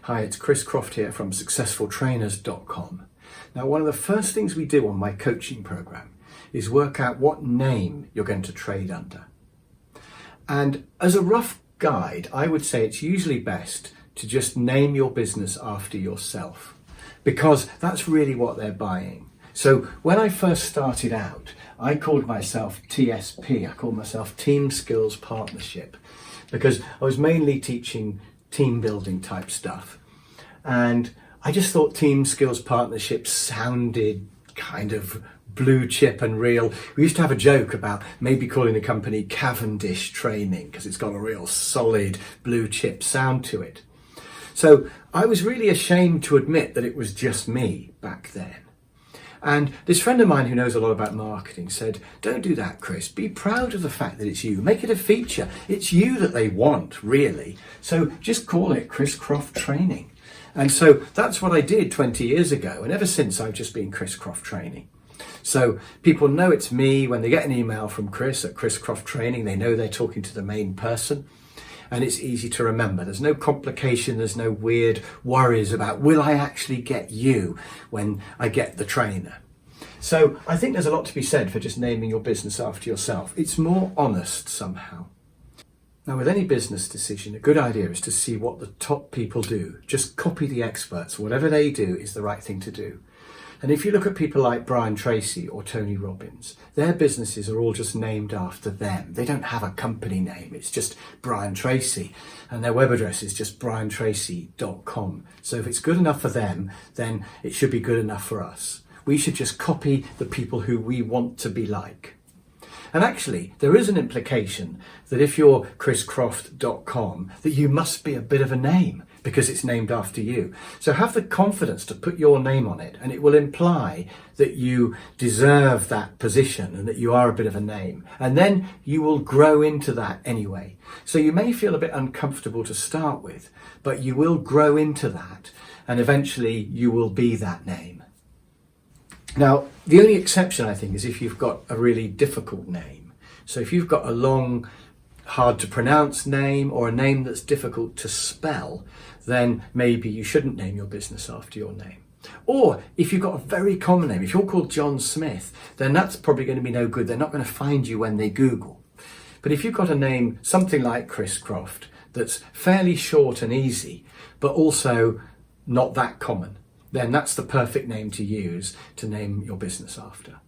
Hi, it's Chris Croft here from successfultrainers.com. Now, one of the first things we do on my coaching program is work out what name you're going to trade under. And as a rough guide, I would say it's usually best to just name your business after yourself, because that's really what they're buying. So when I first started out, I called myself TSP. I called myself Team Skills Partnership, because I was mainly teaching team building type stuff. And I just thought Team Skills Partnership sounded kind of blue chip and real. We used to have a joke about maybe calling the company Cavendish Training because it's got a real solid blue chip sound to it. So I was really ashamed to admit that it was just me back then. And this friend of mine who knows a lot about marketing said, don't do that, Chris. Be proud of the fact that it's you. Make it a feature. It's you that they want, really. So just call it Chris Croft Training. And so that's what I did 20 years ago. And ever since, I've just been Chris Croft Training. So people know it's me. When they get an email from Chris at Chris Croft Training, they know they're talking to the main person. And it's easy to remember. There's no complication, there's no weird worries about, will I actually get you when I get the trainer? So I think there's a lot to be said for just naming your business after yourself. It's more honest somehow. Now, with any business decision, a good idea is to see what the top people do. Just copy the experts. Whatever they do is the right thing to do. And if you look at people like Brian Tracy or Tony Robbins, their businesses are all just named after them. They don't have a company name. It's just Brian Tracy. And their web address is just briantracy.com. So if it's good enough for them, then it should be good enough for us. We should just copy the people who we want to be like. And actually, there is an implication that if you're chriscroft.com, that you must be a bit of a name because it's named after you. So have the confidence to put your name on it, and it will imply that you deserve that position and that you are a bit of a name. And then you will grow into that anyway. So you may feel a bit uncomfortable to start with, but you will grow into that, and eventually you will be that name. Now, the only exception, I think, is if you've got a really difficult name. So if you've got a long, hard to pronounce name or a name that's difficult to spell, then maybe you shouldn't name your business after your name. Or if you've got a very common name, if you're called John Smith, then that's probably going to be no good. They're not going to find you when they Google. But if you've got a name, something like Chris Croft, that's fairly short and easy, but also not that common, then that's the perfect name to use to name your business after.